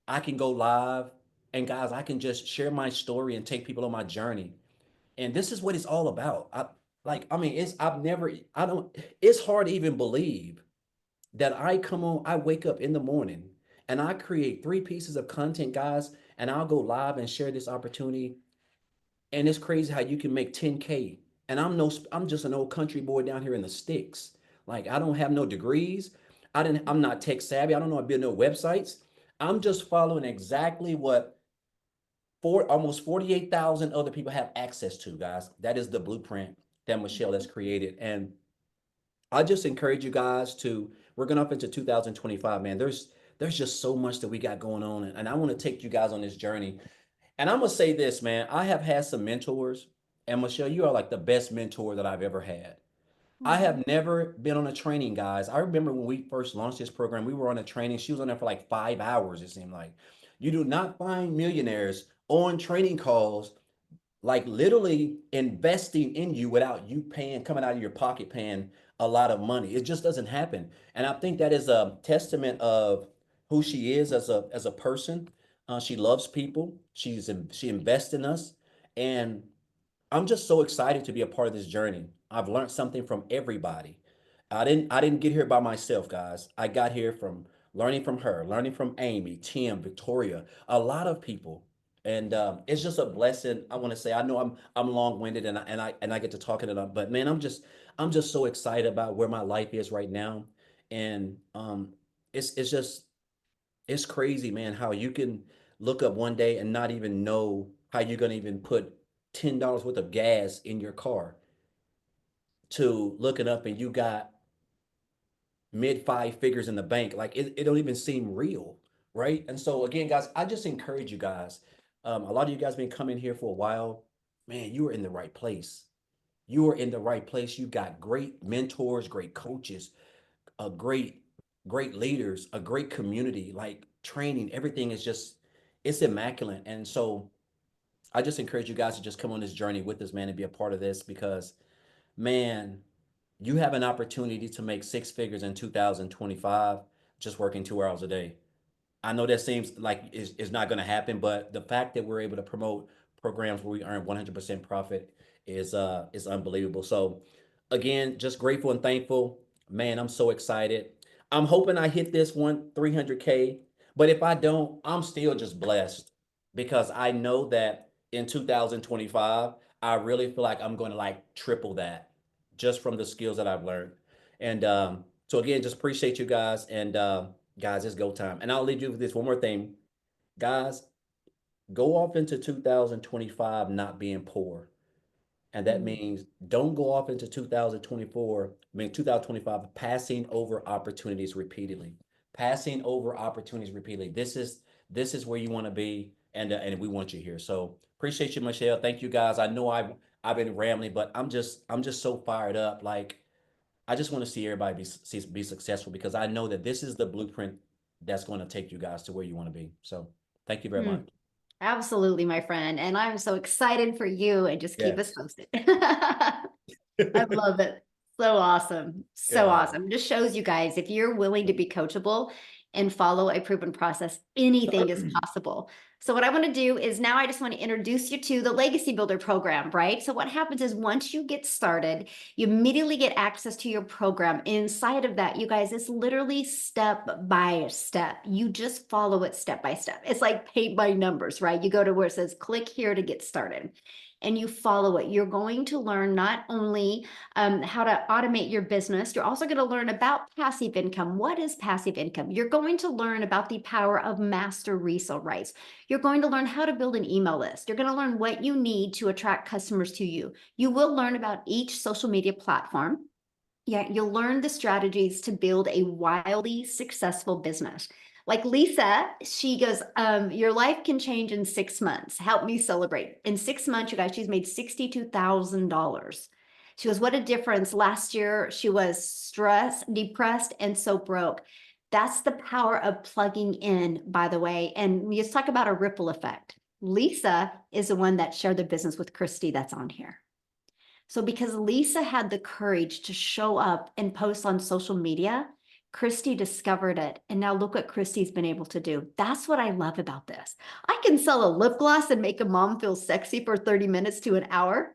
I can go live. And guys, I can just share my story and take people on my journey. And this is what it's all about. I mean, I don't, it's hard to even believe that I wake up in the morning and I create 3 pieces of content, guys, and I'll go live and share this opportunity. And it's crazy how you can make 10K. And I'm just an old country boy down here in the sticks. Like I don't have no degrees. I'm not tech savvy. I don't know how to build no websites. I'm just following exactly what almost 48,000 other people have access to, guys. That is the blueprint that Michelle has created. And I just encourage you guys to, we're going up into 2025, man. There's just so much that we got going on. And I want to take you guys on this journey. And I'm going to say this, man. I have had some mentors, and Michelle, you are like the best mentor that I've ever had. I have never been on a training, guys. I remember when we first launched this program, we were on a training. She was on there for like 5 hours, it seemed like. You do not find millionaires on training calls, like literally investing in you without you coming out of your pocket paying a lot of money. It just doesn't happen. And I think that is a testament of who she is as a person. She loves people. She invests in us. And I'm just so excited to be a part of this journey. I've learned something from everybody. I didn't get here by myself, guys. I got here from learning from her, learning from Amy, Tim, Victoria, a lot of people. And it's just a blessing. I want to say, I know I'm long-winded and I get to talking it up, but man, I'm just so excited about where my life is right now. And it's just it's crazy, man, how you can look up one day and not even know how you're gonna even put $10 worth of gas in your car, to looking up and you got mid five figures in the bank. Like it don't even seem real, right? And so again, guys, I just encourage you guys. A lot of you guys been coming here for a while. Man, you are in the right place. You are in the right place. You've got great mentors, great coaches, a great leaders, a great community, like training. Everything is just it's immaculate. And so I just encourage you guys to just come on this journey with us, man, and be a part of this because, man, you have an opportunity to make six figures in 2025 just working 2 hours a day. I know that seems like is not going to happen, but the fact that we're able to promote programs where we earn 100% profit is unbelievable. So again, just grateful and thankful. Man, I'm so excited. I'm hoping I hit this one 300K, but if I don't, I'm still just blessed because I know that in 2025, I really feel like I'm going to like triple that just from the skills that I've learned. And so again, just appreciate you guys and guys, it's go time. And I'll leave you with this one more thing. Guys, go off into 2025 not being poor. And that means don't go off into 2024, 2025, passing over opportunities repeatedly. Passing over opportunities repeatedly. This is where you want to be, and we want you here. So appreciate you, Michelle. Thank you guys. I know I've been rambling, but I'm just so fired up. Like I just want to see everybody be successful because I know that this is the blueprint that's going to take you guys to where you want to be. So thank you very Mm, much. absolutely, my friend. And I'm so excited for you and just keep us Yes. posted. I love it. So awesome. So Yeah. awesome. Just shows you guys if you're willing to be coachable and follow a proven process, anything is possible. So what I want to do is now I just want to introduce you to the Legacy Builder program, right? So what happens is once you get started, you immediately get access to your program. Inside of that, you guys, it's literally step by step. You just follow it step by step. It's like paint by numbers, right? You go to where it says click here to get started and you follow it. You're going to learn not only how to automate your business. You're also going to learn about passive income. What is passive income? You're going to learn about the power of master resale rights. You're going to learn how to build an email list. You're going to learn what you need to attract customers to you. You will learn about each social media platform. Yeah, you'll learn the strategies to build a wildly successful business. Like Lisa, she goes, your life can change in 6 months. Help me celebrate. In 6 months, you guys, she's made $62,000. She goes, what a difference. Last year, she was stressed, depressed, and so broke. That's the power of plugging in, by the way. And we just talk about a ripple effect. Lisa is the one that shared the business with Christy that's on here. So because Lisa had the courage to show up and post on social media, Christy discovered it. And now look what Christy's been able to do. That's what I love about this. I can sell a lip gloss and make a mom feel sexy for 30 minutes to an hour.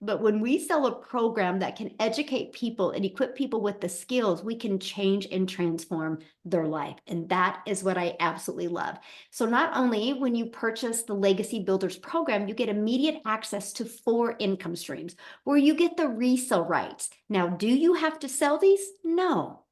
But when we sell a program that can educate people and equip people with the skills, we can change and transform their life. And that is what I absolutely love. So not only when you purchase the Legacy Builders program, you get immediate access to 4 income streams where you get the resale rights. Now, do you have to sell these? No,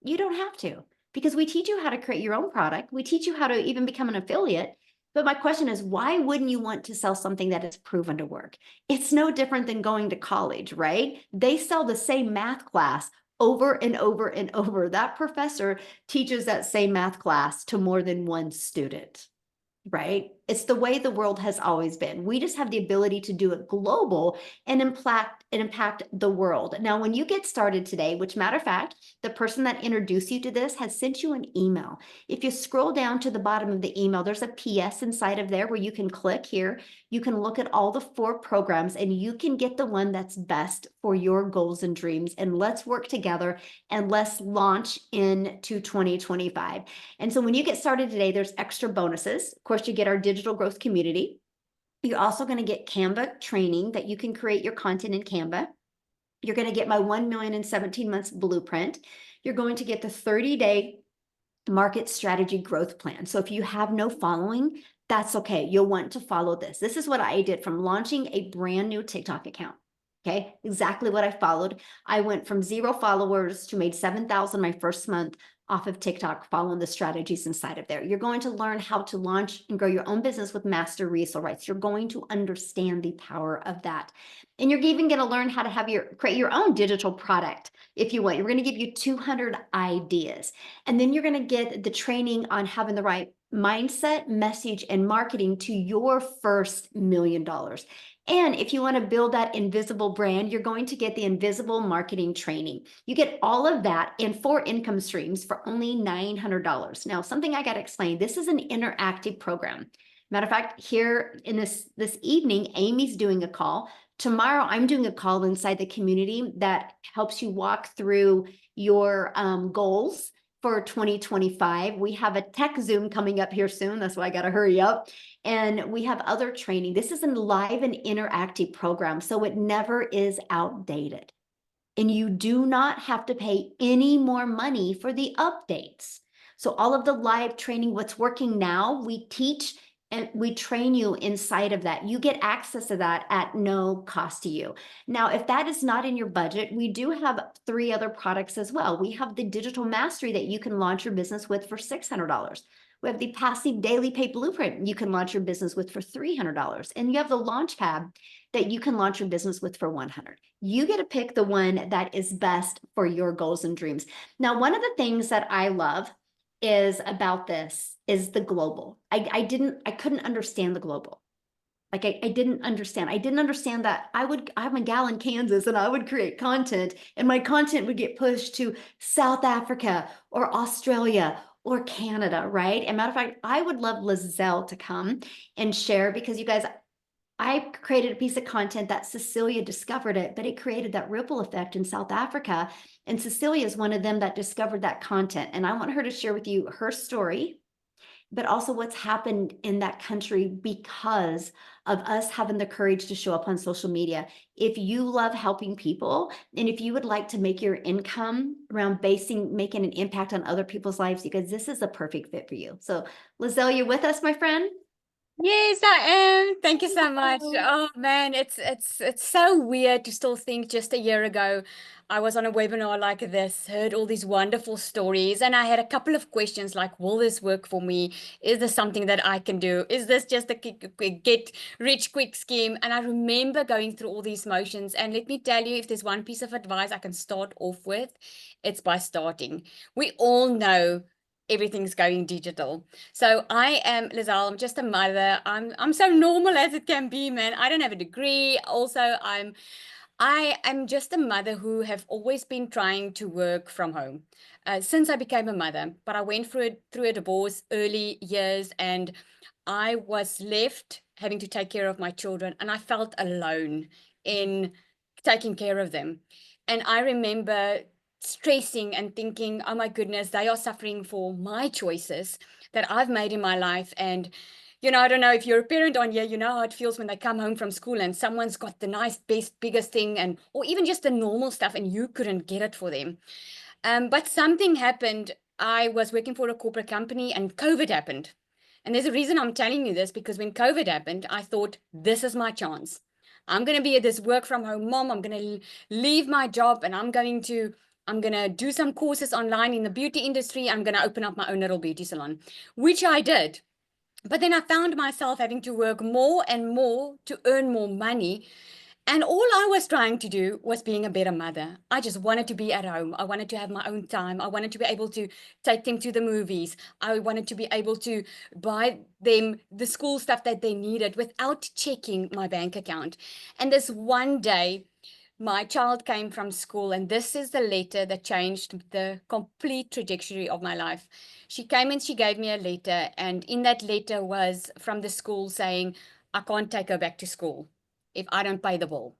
you don't have to, because we teach you how to create your own product. We teach you how to even become an affiliate. But my question is, why wouldn't you want to sell something that is proven to work? It's no different than going to college, right? They sell the same math class over and over and over. That professor teaches that same math class to more than one student, right? It's the way the world has always been. We just have the ability to do it global and impact the world. Now, when you get started today, which matter of fact, the person that introduced you to this has sent you an email. If you scroll down to the bottom of the email, there's a PS inside of there where you can click here. You can look at all the 4 programs and you can get the one that's best for your goals and dreams. And let's work together and let's launch into 2025. And so when you get started today, there's extra bonuses. Of course, you get our digital growth community. You're also going to get Canva training that you can create your content in Canva. You're going to get my 1 million in 17 months blueprint. You're going to get the 30-day market strategy growth plan. So if you have no following, that's okay. You'll want to follow this. This is what I did from launching a brand new TikTok account. Okay, exactly what I followed. I went from 0 followers to made 7,000 my first month off of TikTok, following the strategies inside of there. You're going to learn how to launch and grow your own business with master resale rights. You're going to understand the power of that. And you're even going to learn how to create your own digital product if you want. We're going to give you 200 ideas. And then you're going to get the training on having the right mindset, message, and marketing to your first $1 million. And if you want to build that invisible brand, you're going to get the invisible marketing training. You get all of that in 4 income streams for only $900. Now, something I got to explain, this is an interactive program. Matter of fact, here in this evening, Amy's doing a call. Tomorrow, I'm doing a call inside the community that helps you walk through your goals for 2025. We have a tech Zoom coming up here soon. That's why I got to hurry up. And we have other training. This is a live and interactive program, so it never is outdated. And you do not have to pay any more money for the updates. So all of the live training, what's working now, we teach and we train you inside of that. You get access to that at no cost to you. Now, if that is not in your budget, we do have 3 other products as well. We have the digital mastery that you can launch your business with for $600. We have the passive daily pay blueprint you can launch your business with for $300. And you have the launch pad that you can launch your business with for $100. You get to pick the one that is best for your goals and dreams. Now, one of the things that I love is about this is the global. I couldn't understand the global. Like I didn't understand. I didn't understand that I'm a gal in Kansas and I would create content and my content would get pushed to South Africa or Australia or Canada, right? And matter of fact, I would love Lizelle to come and share, because you guys, I created a piece of content that Cecilia discovered it, but it created that ripple effect in South Africa. And Cecilia is one of them that discovered that content. And I want her to share with you her story, but also what's happened in that country because of us having the courage to show up on social media. If you love helping people, and if you would like to make your income around making an impact on other people's lives, because this is a perfect fit for you. So Lizelle, you're with us, my friend? Yes, I am. Thank you so much. Oh man, it's so weird to still think just a year ago I was on a webinar like this, heard all these wonderful stories, and I had a couple of questions like, will this work for me? Is this something that I can do? Is this just a get rich quick scheme? And I remember going through all these motions, and let me tell you, if there's one piece of advice I can start off with, it's by starting. We all know everything's going digital. So I am Lizelle, I'm just a mother. I'm so normal as it can be, man. I don't have a degree. Also, I am just a mother who have always been trying to work from home since I became a mother. But I went through a divorce early years, and I was left having to take care of my children, and I felt alone in taking care of them. And I remember stressing and thinking, oh my goodness, they are suffering for my choices that I've made in my life. And I don't know if you're a parent on here, you know how it feels when they come home from school and someone's got the nice, best, biggest thing, or even just the normal stuff, and you couldn't get it for them. But something happened. I was working for a corporate company and COVID happened. And there's a reason I'm telling you this, because when COVID happened, I thought, this is my chance. I'm going to be this work from home mom. I'm going to leave my job, and I'm going to do some courses online in the beauty industry. I'm going to open up my own little beauty salon, which I did. But then I found myself having to work more and more to earn more money. And all I was trying to do was being a better mother. I just wanted to be at home. I wanted to have my own time. I wanted to be able to take them to the movies. I wanted to be able to buy them the school stuff that they needed without checking my bank account. And this one day, my child came from school, and this is the letter that changed the complete trajectory of my life. She came and she gave me a letter, and in that letter was from the school saying, I can't take her back to school if I don't pay the bill.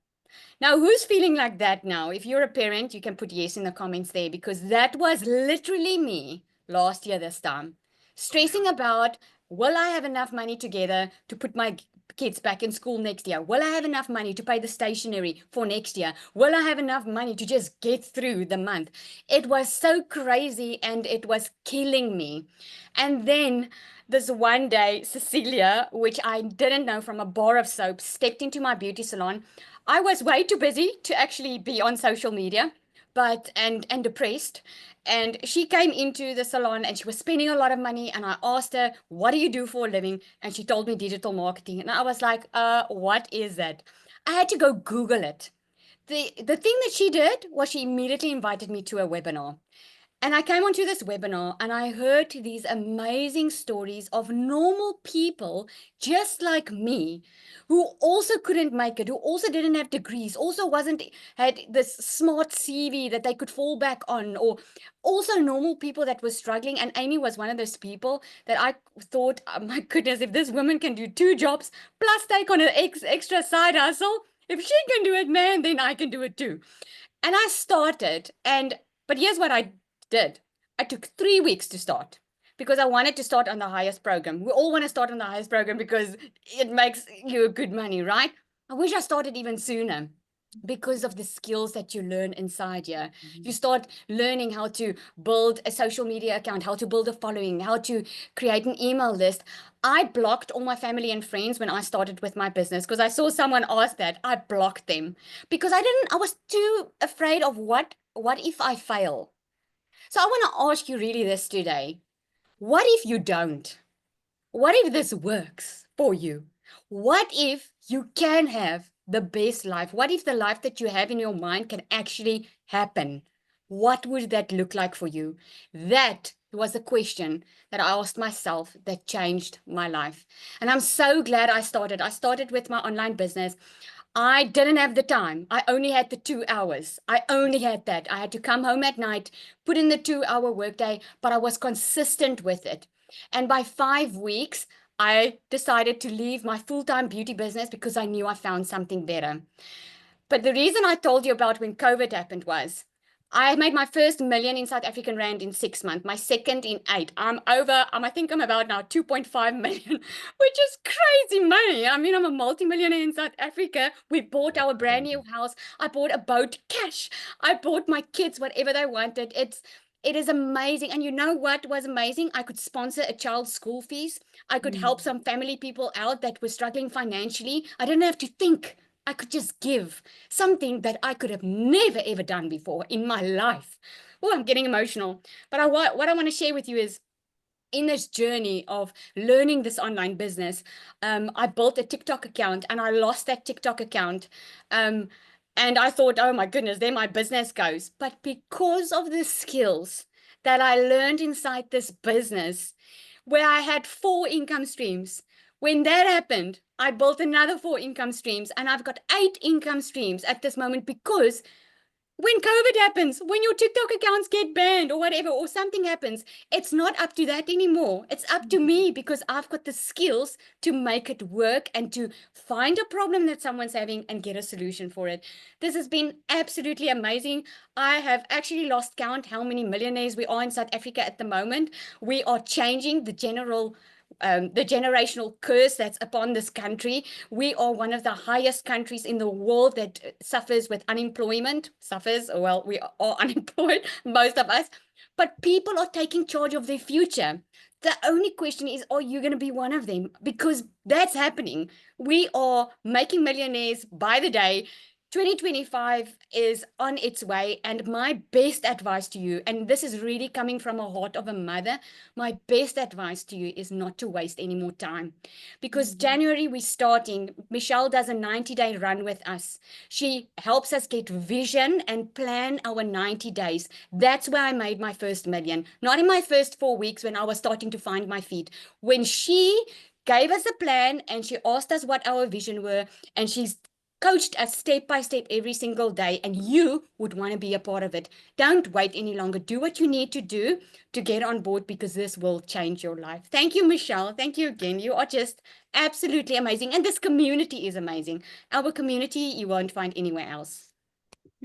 Now, who's feeling like that now? If you're a parent, you can put yes in the comments there, because that was literally me last year this time, stressing about, will I have enough money together to put my kids back in school next year? Will I have enough money to pay the stationery for next year? Will I have enough money to just get through the month? It was so crazy and it was killing me. And then this one day, Cecilia, which I didn't know from a bar of soap, stepped into my beauty salon. I was way too busy to actually be on social media, but and depressed. And she came into the salon and she was spending a lot of money. And I asked her, what do you do for a living? And she told me digital marketing. And I was like, what is that? I had to go Google it. The thing that she did was she immediately invited me to a webinar. And I came onto this webinar and I heard these amazing stories of normal people just like me who also couldn't make it, who also didn't have degrees, also had this smart CV that they could fall back on, or also normal people that were struggling. And Amy was one of those people that I thought, oh my goodness, if this woman can do 2 jobs plus take on an extra side hustle, if she can do it, man, then I can do it too. And I started, but here's what I did. I took 3 weeks to start because I wanted to start on the highest program. We all want to start on the highest program because it makes you good money, right? I wish I started even sooner because of the skills that you learn inside here. You start learning how to build a social media account, how to build a following, how to create an email list. I blocked all my family and friends when I started with my business because I saw someone ask that. I blocked them because I was too afraid of what if I fail? So I want to ask you really this today. What if you don't? What if this works for you? What if you can have the best life? What if the life that you have in your mind can actually happen? What would that look like for you? That was a question that I asked myself that changed my life. And I'm so glad I started. I started with my online business. I didn't have the time. I only had the 2 hours. I only had that. I had to come home at night, put in the 2-hour workday, but I was consistent with it. And by 5 weeks, I decided to leave my full-time beauty business because I knew I found something better. But the reason I told you about when COVID happened was I made my first million in South African rand in 6 months, my second in 8. I think I'm about now 2.5 million, which is crazy money. I mean, I'm a multimillionaire in South Africa. We bought our brand new house. I bought a boat cash. I bought my kids whatever they wanted. It is amazing. And you know what was amazing? I could sponsor a child's school fees. I could help some family people out that were struggling financially. I didn't have to think. I could just give something that I could have never, ever done before in my life. Oh, I'm getting emotional. But what I want to share with you is in this journey of learning this online business, I built a TikTok account and I lost that TikTok account. And I thought, oh my goodness, there my business goes. But because of the skills that I learned inside this business, where I had 4 income streams, when that happened, I built another 4 income streams and I've got 8 income streams at this moment because when COVID happens, when your TikTok accounts get banned or whatever, or something happens, it's not up to that anymore. It's up to me because I've got the skills to make it work and to find a problem that someone's having and get a solution for it. This has been absolutely amazing. I have actually lost count how many millionaires we are in South Africa at the moment. We are changing the generational curse that's upon this country. We are one of the highest countries in the world that suffers with unemployment. Well, we are unemployed, most of us, but people are taking charge of their future. The only question is, are you going to be one of them? Because that's happening. We are making millionaires by the day. 2025 is on its way, and my best advice to you, and this is really coming from a heart of a mother, my best advice to you is not to waste any more time. Because January we're starting, Michelle does a 90-day run with us. She helps us get vision and plan our 90 days. That's where I made my first million. Not in my first 4 weeks when I was starting to find my feet. When she gave us a plan and she asked us what our vision were, and she's coached us step by step every single day, and you would want to be a part of it. Don't wait any longer. Do what you need to do to get on board, because this will change your life. Thank you, Michelle. Thank you again. You are just absolutely amazing. And this community is amazing. Our community you won't find anywhere else.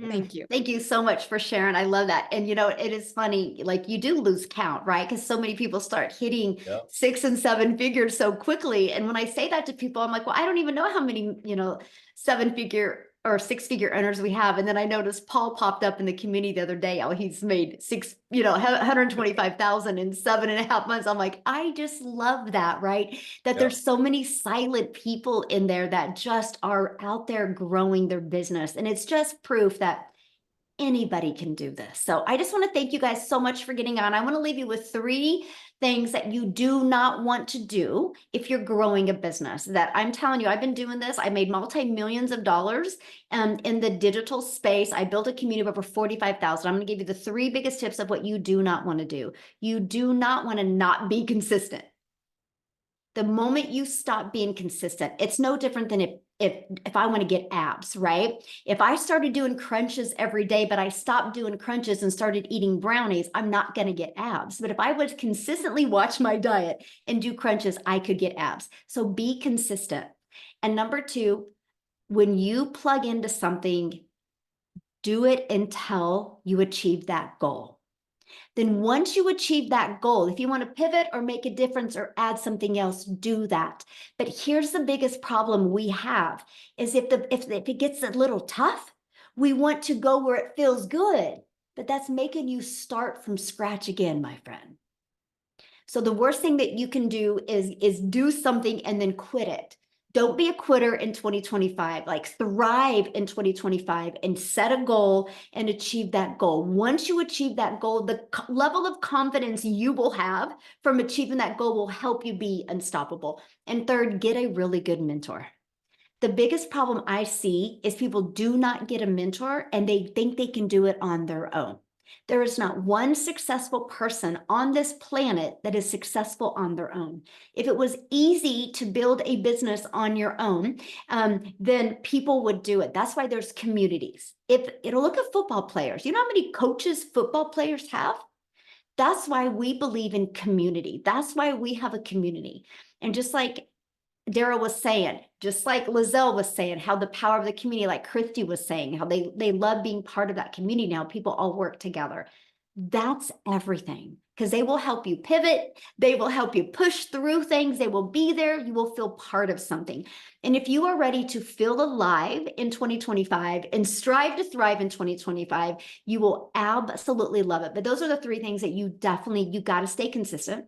Thank you. Thank you so much for sharing. I love that. And you know, it is funny, like you do lose count, right? Because so many people start hitting Yep. 6 and 7 figures so quickly. And when I say that to people, I'm like, well, I don't even know how many, 7-figure or 6-figure earners we have. And then I noticed Paul popped up in the community the other day. How he's made 125,000 in 7.5 months. I'm like, I just love that, right? That Yep. there's so many silent people in there that just are out there growing their business. And it's just proof that anybody can do this. So I just want to thank you guys so much for getting on. I want to leave you with 3 things that you do not want to do if you're growing a business. That I'm telling you, I've been doing this. I made multi-millions of dollars in the digital space. I built a community of over 45,000. I'm going to give you the 3 biggest tips of what you do not want to do. You do not want to not be consistent. The moment you stop being consistent, it's no different than if I want to get abs, right? If I started doing crunches every day, but I stopped doing crunches and started eating brownies, I'm not going to get abs. But if I would consistently watch my diet and do crunches, I could get abs. So be consistent. And number 2, when you plug into something, do it until you achieve that goal. Then once you achieve that goal, if you want to pivot or make a difference or add something else, do that. But here's the biggest problem we have is if it gets a little tough, we want to go where it feels good, but that's making you start from scratch again, my friend. So the worst thing that you can do is do something and then quit it. Don't be a quitter in 2025, like thrive in 2025 and set a goal and achieve that goal. Once you achieve that goal, the level of confidence you will have from achieving that goal will help you be unstoppable. And 3rd, get a really good mentor. The biggest problem I see is people do not get a mentor and they think they can do it on their own. There is not one successful person on this planet that is successful on their own. If it was easy to build a business on your own, then people would do it. That's why there's communities. Look at football players. You know how many coaches football players have? That's why we believe in community. That's why we have a community. And just like Daryl was saying, just like Lizelle was saying, how the power of the community, like Christy was saying, how they love being part of that community now. People all work together. That's everything because they will help you pivot. They will help you push through things. They will be there. You will feel part of something. And if you are ready to feel alive in 2025 and strive to thrive in 2025, you will absolutely love it. But those are the 3 things that you got to stay consistent.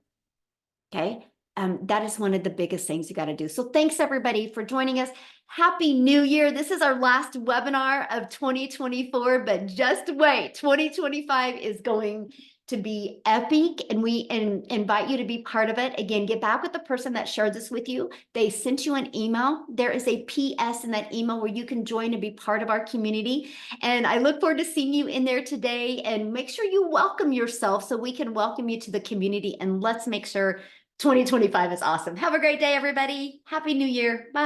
Okay. That is one of the biggest things you got to do. So thanks everybody for joining us. Happy New Year. This is our last webinar of 2024, but just wait, 2025 is going to be epic and we invite you to be part of it. Again, get back with the person that shared this with you. They sent you an email. There is a PS in that email where you can join and be part of our community. And I look forward to seeing you in there today and make sure you welcome yourself so we can welcome you to the community and let's make sure 2025 is awesome. Have a great day, everybody. Happy New Year. Bye.